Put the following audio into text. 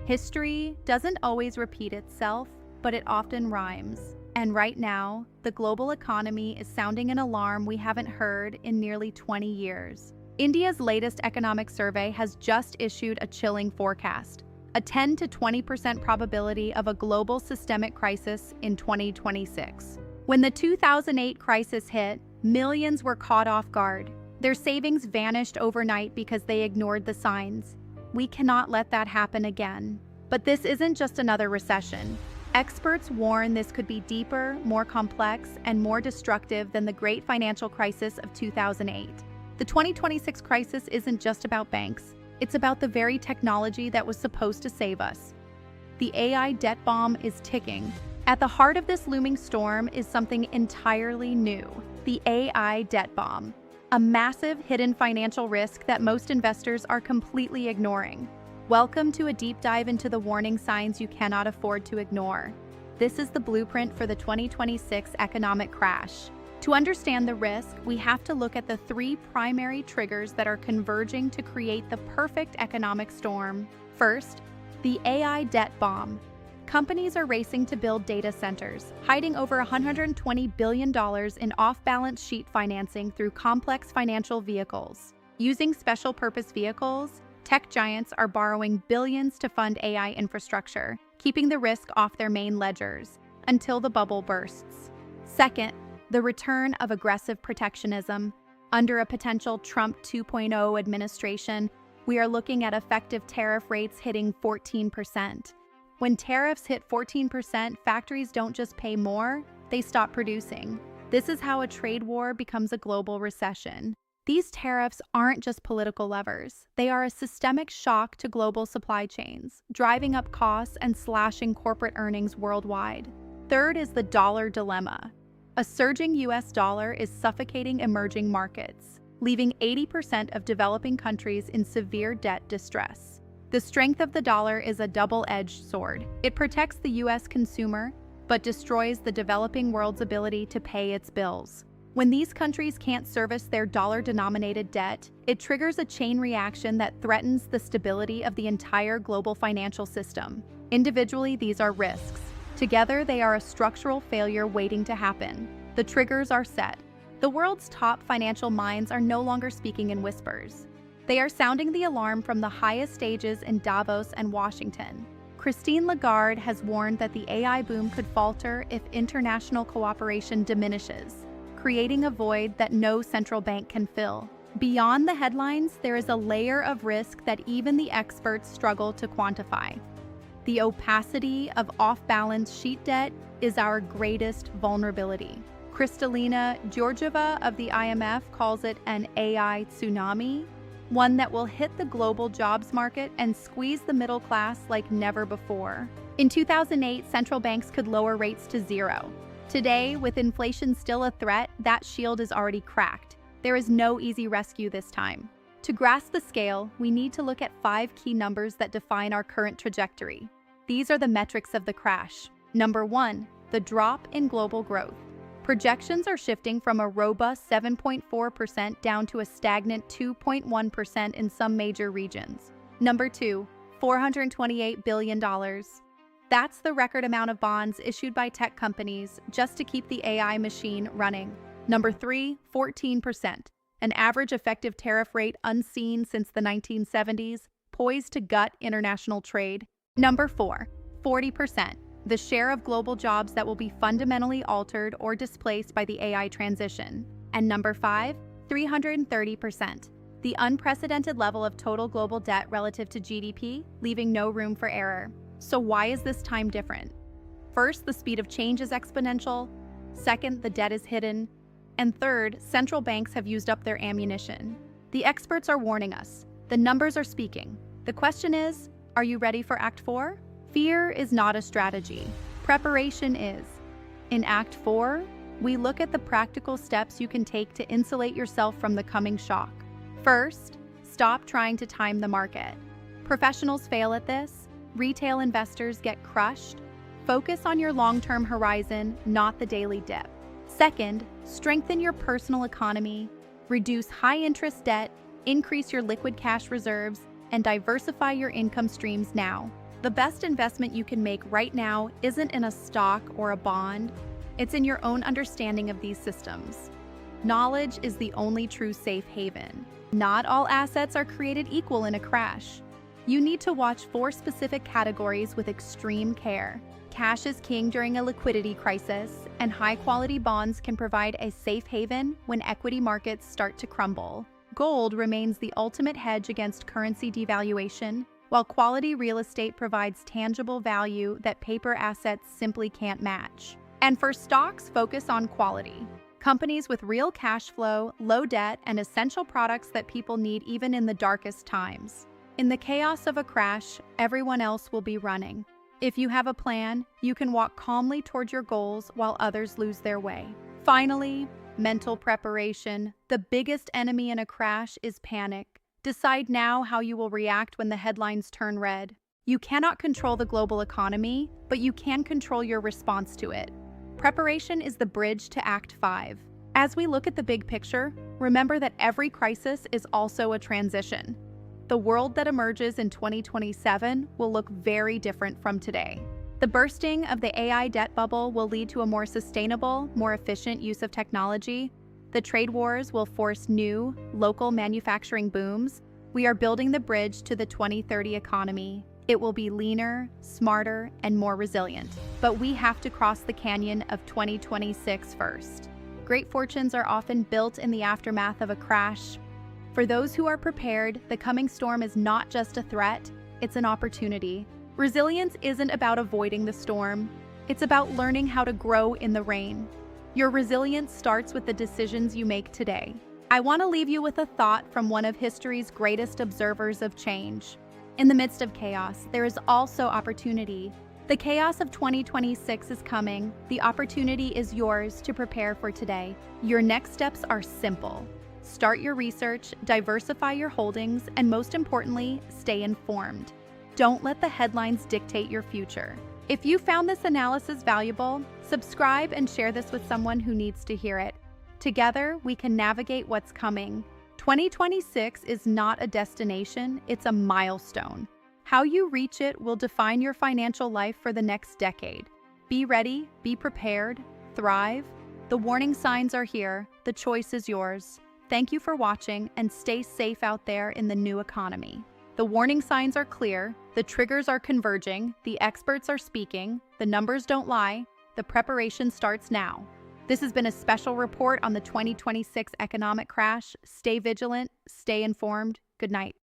History doesn't always repeat itself, but it often rhymes. And right now, the global economy is sounding an alarm we haven't heard in nearly 20 years. India's latest economic survey has just issued a chilling forecast, a 10 to 20% probability of a global systemic crisis in 2026. When the 2008 crisis hit, millions were caught off guard. Their savings vanished overnight because they ignored the signs. We cannot let that happen again. But this isn't just another recession. Experts warn this could be deeper, more complex, and more destructive than the great financial crisis of 2008. The 2026 crisis isn't just about banks. It's about the very technology that was supposed to save us. The AI debt bomb is ticking. At the heart of this looming storm is something entirely new: the AI debt bomb, a massive hidden financial risk that most investors are completely ignoring. Welcome to a deep dive into the warning signs you cannot afford to ignore. This is the blueprint for the 2026 economic crash. To understand the risk, we have to look at the three primary triggers that are converging to create the perfect economic storm. First, the AI debt bomb. Companies are racing to build data centers, hiding over $120 billion in off-balance sheet financing through complex financial vehicles. Using special-purpose vehicles, tech giants are borrowing billions to fund AI infrastructure, keeping the risk off their main ledgers until the bubble bursts. Second, the return of aggressive protectionism. Under a potential Trump 2.0 administration, we are looking at effective tariff rates hitting 14%. When tariffs hit 14%, factories don't just pay more, they stop producing. This is how a trade war becomes a global recession. These tariffs aren't just political levers. They are a systemic shock to global supply chains, driving up costs and slashing corporate earnings worldwide. Third is the dollar dilemma. A surging US dollar is suffocating emerging markets, leaving 80% of developing countries in severe debt distress. The strength of the dollar is a double-edged sword. It protects the US consumer, but destroys the developing world's ability to pay its bills. When these countries can't service their dollar-denominated debt, it triggers a chain reaction that threatens the stability of the entire global financial system. Individually, these are risks. Together, they are a structural failure waiting to happen. The triggers are set. The world's top financial minds are no longer speaking in whispers. They are sounding the alarm from the highest stages in Davos and Washington. Christine Lagarde has warned that the AI boom could falter if international cooperation diminishes, creating a void that no central bank can fill. Beyond the headlines, there is a layer of risk that even the experts struggle to quantify. The opacity of off-balance sheet debt is our greatest vulnerability. Kristalina Georgieva of the IMF calls it an AI tsunami, one that will hit the global jobs market and squeeze the middle class like never before. In 2008, central banks could lower rates to zero. Today, with inflation still a threat, that shield is already cracked. There is no easy rescue this time. To grasp the scale, we need to look at 5 key numbers that define our current trajectory. These are the metrics of the crash. Number 1, the drop in global growth. Projections are shifting from a robust 7.4% down to a stagnant 2.1% in some major regions. Number 2, $428 billion. That's the record amount of bonds issued by tech companies just to keep the AI machine running. Number 3, 14%, an average effective tariff rate unseen since the 1970s, poised to gut international trade. Number 4, 40%, the share of global jobs that will be fundamentally altered or displaced by the AI transition. And number 5, 330%, the unprecedented level of total global debt relative to GDP, leaving no room for error. So why is this time different? First, the speed of change is exponential. Second, the debt is hidden. And third, central banks have used up their ammunition. The experts are warning us. The numbers are speaking. The question is, are you ready for Act 4? Fear is not a strategy. Preparation is. In Act 4, we look at the practical steps you can take to insulate yourself from the coming shock. First, stop trying to time the market. Professionals fail at this. Retail investors get crushed. Focus on your long-term horizon, not the daily dip. Second, strengthen your personal economy. Reduce high-interest debt, increase your liquid cash reserves, and diversify your income streams now. The best investment you can make right now isn't in a stock or a bond, it's in your own understanding of these systems. Knowledge is the only true safe haven. Not all assets are created equal in a crash. You need to watch 4 specific categories with extreme care. Cash is king during a liquidity crisis, and high-quality bonds can provide a safe haven when equity markets start to crumble. Gold remains the ultimate hedge against currency devaluation, while quality real estate provides tangible value that paper assets simply can't match. And for stocks, focus on quality. Companies with real cash flow, low debt, and essential products that people need even in the darkest times. In the chaos of a crash, everyone else will be running. If you have a plan, you can walk calmly toward your goals while others lose their way. Finally, mental preparation. The biggest enemy in a crash is panic. Decide now how you will react when the headlines turn red. You cannot control the global economy, but you can control your response to it. Preparation is the bridge to Act 5. As we look at the big picture, remember that every crisis is also a transition. The world that emerges in 2027 will look very different from today. The bursting of the AI debt bubble will lead to a more sustainable, more efficient use of technology. The trade wars will force new, local manufacturing booms. We are building the bridge to the 2030 economy. It will be leaner, smarter, and more resilient. But we have to cross the canyon of 2026 first. Great fortunes are often built in the aftermath of a crash. For those who are prepared, the coming storm is not just a threat, it's an opportunity. Resilience isn't about avoiding the storm. It's about learning how to grow in the rain. Your resilience starts with the decisions you make today. I want to leave you with a thought from one of history's greatest observers of change. In the midst of chaos, there is also opportunity. The chaos of 2026 is coming. The opportunity is yours to prepare for today. Your next steps are simple. Start your research, diversify your holdings, and most importantly, stay informed. Don't let the headlines dictate your future. If you found this analysis valuable, subscribe and share this with someone who needs to hear it. Together, we can navigate what's coming. 2026 is not a destination, it's a milestone. How you reach it will define your financial life for the next decade. Be ready, be prepared, thrive. The warning signs are here, the choice is yours. Thank you for watching and stay safe out there in the new economy. The warning signs are clear, the triggers are converging, the experts are speaking, the numbers don't lie, the preparation starts now. This has been a special report on the 2026 economic crash. Stay vigilant, stay informed. Good night.